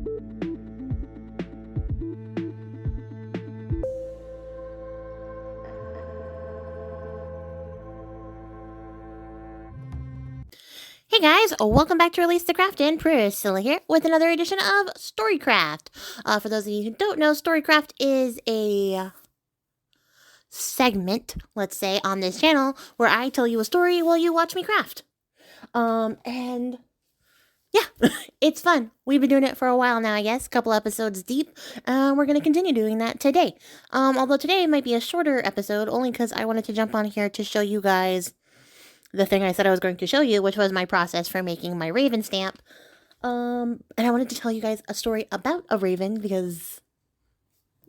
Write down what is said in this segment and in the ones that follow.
Hey guys, welcome back to Release the Craftin. Priscilla here with another edition of Storycraft. For those of you who don't know, Storycraft is a segment, let's say, on this channel where I tell you a story while you watch me craft. And yeah, it's fun. We've been doing it for a while now, I guess, a couple episodes deep. We're going to continue doing that today. Although today might be a shorter episode, only because I wanted to jump on here to show you guys the thing I said I was going to show you, which was my process for making my raven stamp. And I wanted to tell you guys a story about a raven because,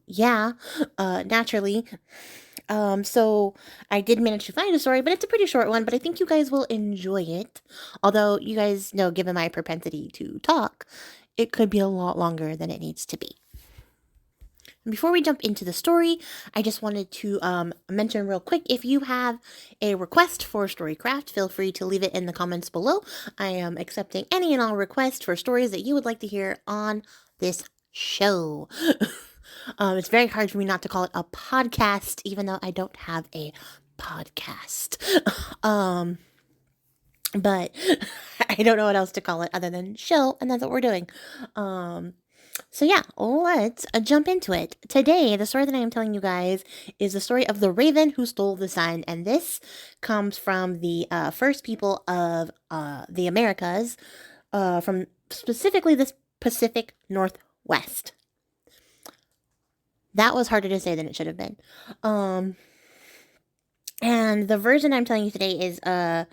yeah, naturally. So I did manage to find a story, but it's a pretty short one, but I think you guys will enjoy it. Although you guys know, given my propensity to talk, it could be a lot longer than it needs to be. Before we jump into the story, I just wanted to mention real quick, if you have a request for Storycraft, feel free to leave it in the comments below. I am accepting any and all requests for stories that you would like to hear on this show. It's very hard for me not to call it a podcast, even though I don't have a podcast. But I don't know what else to call it other than show, and that's what we're doing. So yeah, let's jump into it. Today, the story that I am telling you guys is the story of the raven who stole the sun, and this comes from the first people of the Americas, from specifically this Pacific Northwest. That was harder to say than it should have been. And the version I'm telling you today is a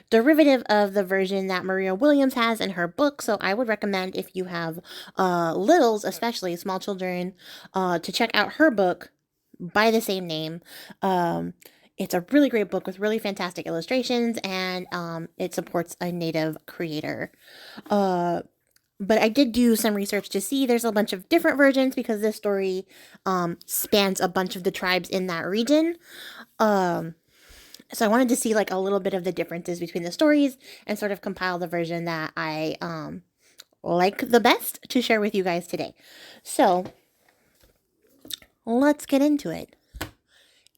derivative of the version that Maria Williams has in her book. So I would recommend, if you have littles, especially small children, to check out her book by the same name. It's a really great book with really fantastic illustrations, and it supports a native creator. But I did do some research to see there's a bunch of different versions because this story spans a bunch of the tribes in that region. So I wanted to see like a little bit of the differences between the stories and sort of compile the version that I like the best to share with you guys today. So let's get into it.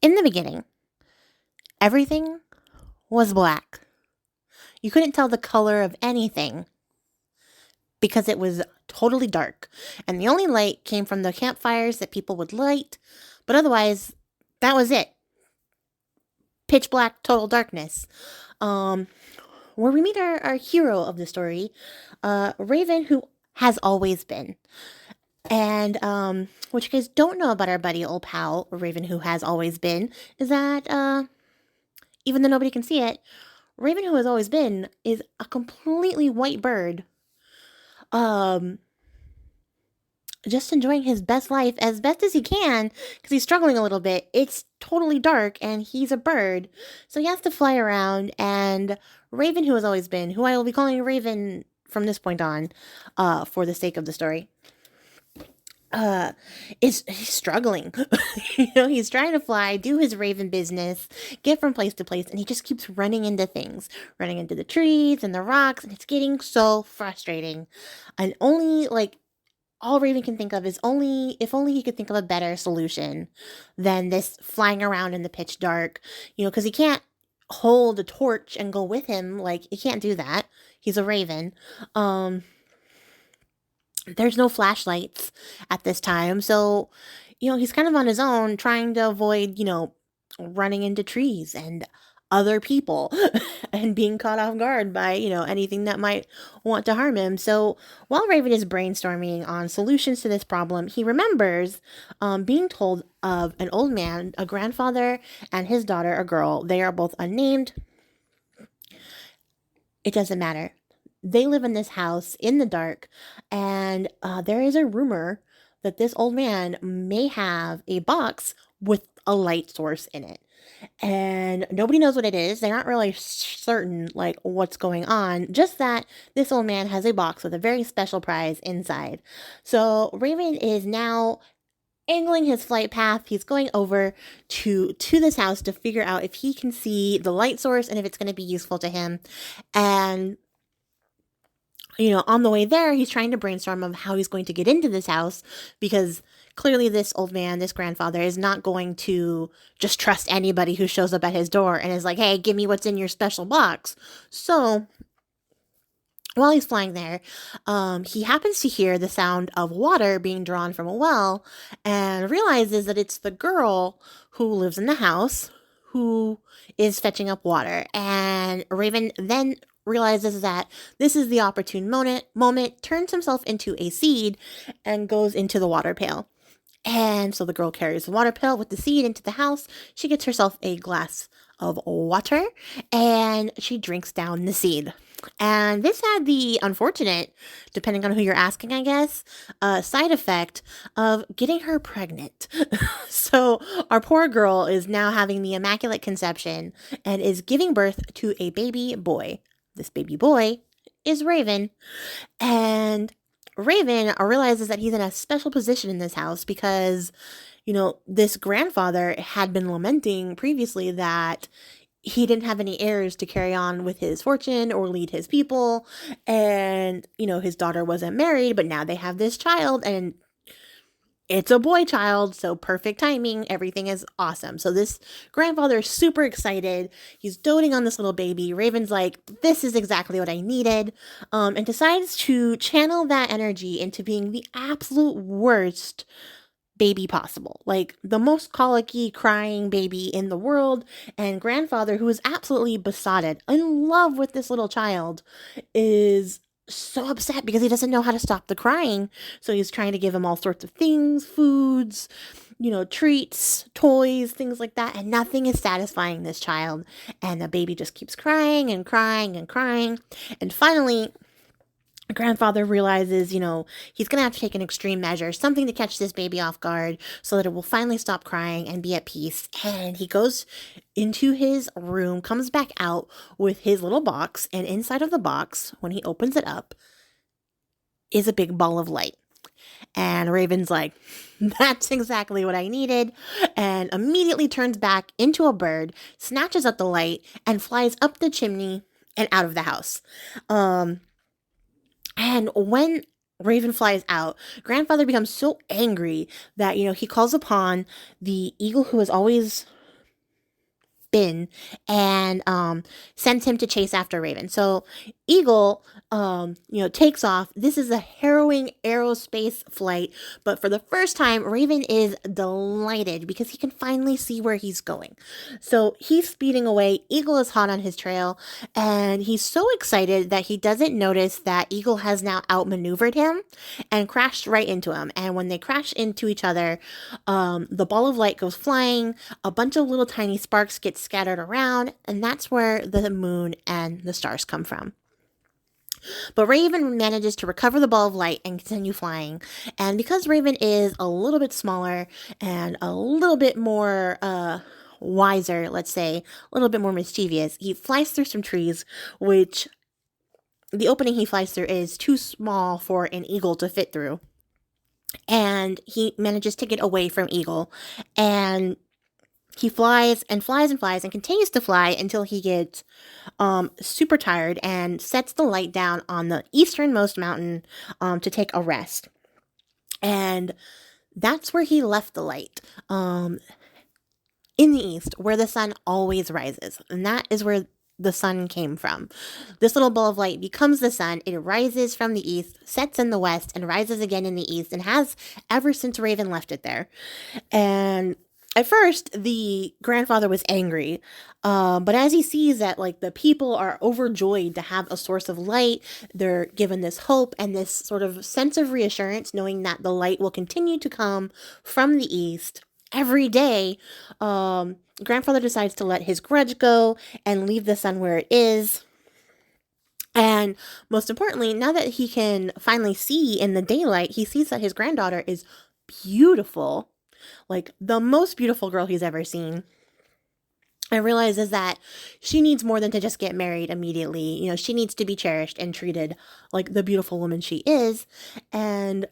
In the beginning, everything was black. You couldn't tell the color of anything because it was totally dark. And the only light came from the campfires that people would light. But otherwise, that was it. Pitch black, total darkness. Where we meet our hero of the story, Raven, who has always been. And what you guys don't know about our buddy, old pal, Raven, who has always been, is that even though nobody can see it, Raven, who has always been, is a completely white bird. Just enjoying his best life as best as he can, because he's struggling a little bit. It's totally dark, and he's a bird, so he has to fly around, and Raven, who has always been, who I will be calling Raven from this point on, for the sake of the story, he's struggling. He's trying to fly, do his raven business, get from place to place, and he just keeps running into things, running into the trees and the rocks, and it's getting so frustrating. And only, like, all Raven can think of is if only he could think of a better solution than this flying around in the pitch dark, because he can't hold a torch and go with him. Like, he can't do that. He's a raven. There's no flashlights at this time. So, he's kind of on his own trying to avoid, running into trees and other people and being caught off guard by, anything that might want to harm him. So while Raven is brainstorming on solutions to this problem, he remembers being told of an old man, a grandfather, and his daughter, a girl. They are both unnamed. It doesn't matter. They live in this house in the dark, and there is a rumor that this old man may have a box with a light source in it. And nobody knows what it is. They aren't really certain, like, what's going on. Just that this old man has a box with a very special prize inside. So Raven is now angling his flight path. He's going over to this house to figure out if he can see the light source and if it's going to be useful to him. And On the way there, he's trying to brainstorm of how he's going to get into this house because clearly this old man, this grandfather, is not going to just trust anybody who shows up at his door and is like, hey, give me what's in your special box. So while he's flying there, he happens to hear the sound of water being drawn from a well and realizes that it's the girl who lives in the house who is fetching up water. And Raven then realizes that this is the opportune moment, turns himself into a seed, and goes into the water pail. And so the girl carries the water pail with the seed into the house. She gets herself a glass of water and she drinks down the seed. And this had the unfortunate, depending on who you're asking, I guess, side effect of getting her pregnant. So our poor girl is now having the immaculate conception and is giving birth to a baby boy. This baby boy is Raven. And Raven realizes that he's in a special position in this house because, this grandfather had been lamenting previously that he didn't have any heirs to carry on with his fortune or lead his people. And, his daughter wasn't married, but now they have this child and it's a boy child. So perfect timing. Everything is awesome. So this grandfather is super excited. He's doting on this little baby. Raven's like, this is exactly what I needed. And decides to channel that energy into being the absolute worst baby possible, like the most colicky, crying baby in the world. And grandfather, who is absolutely besotted, in love with this little child, is so upset because he doesn't know how to stop the crying. So he's trying to give him all sorts of things, foods, treats, toys, things like that. And nothing is satisfying this child. And the baby just keeps crying and crying and crying. And finally, grandfather realizes, he's going to have to take an extreme measure, something to catch this baby off guard so that it will finally stop crying and be at peace. And he goes into his room, comes back out with his little box. And inside of the box, when he opens it up, is a big ball of light. And Raven's like, that's exactly what I needed. And immediately turns back into a bird, snatches up the light, and flies up the chimney and out of the house. And when Raven flies out, grandfather becomes so angry that, he calls upon the eagle who has always been and sends him to chase after Raven. So eagle, takes off. This is a harrowing aerospace flight, but for the first time, Raven is delighted because he can finally see where he's going. So he's speeding away. Eagle is hot on his trail, and he's so excited that he doesn't notice that Eagle has now outmaneuvered him and crashed right into him. And when they crash into each other, the ball of light goes flying. A bunch of little tiny sparks get scattered around, and that's where the moon and the stars come from. But Raven manages to recover the ball of light and continue flying. And because Raven is a little bit smaller and a little bit more wiser, let's say, a little bit more mischievous, he flies through some trees, which the opening he flies through is too small for an eagle to fit through. And he manages to get away from Eagle. And he flies and flies and flies and continues to fly until he gets super tired and sets the light down on the easternmost mountain to take a rest. And that's where he left the light, in the east, where the sun always rises. And that is where the sun came from. This little ball of light becomes the sun. It rises from the east, sets in the west, and rises again in the east, and has ever since Raven left it there. And at first, the grandfather was angry, but as he sees that, the people are overjoyed to have a source of light, they're given this hope and this sort of sense of reassurance, knowing that the light will continue to come from the east every day. Grandfather decides to let his grudge go and leave the sun where it is. And most importantly, now that he can finally see in the daylight, he sees that his granddaughter is beautiful. The most beautiful girl he's ever seen. And realizes that she needs more than to just get married immediately. She needs to be cherished and treated like the beautiful woman she is. And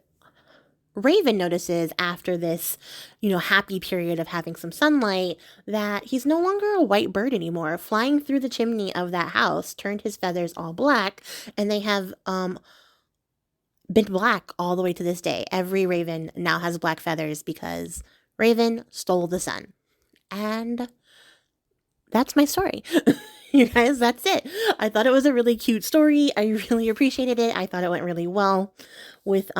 Raven notices after this, happy period of having some sunlight that he's no longer a white bird anymore. Flying through the chimney of that house turned his feathers all black, and they have been black all the way to this day. Every raven now has black feathers because Raven stole the sun. And that's my story. You guys, that's it. I thought it was a really cute story. I really appreciated it. I thought it went really well with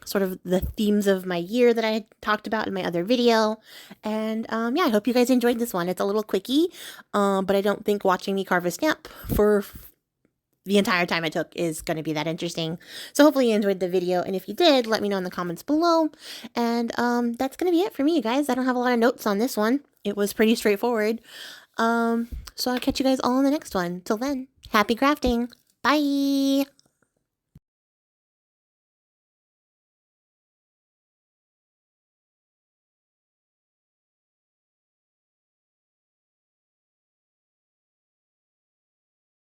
sort of the themes of my year that I had talked about in my other video. And yeah, I hope you guys enjoyed this one. It's a little quickie, but I don't think watching me carve a stamp for the entire time it took is going to be that interesting. So hopefully you enjoyed the video, and if you did, let me know in the comments below. And that's going to be it for me, you guys. I don't have a lot of notes on this one. It was pretty straightforward. So I'll catch you guys all in the next one. Till then, happy crafting. Bye.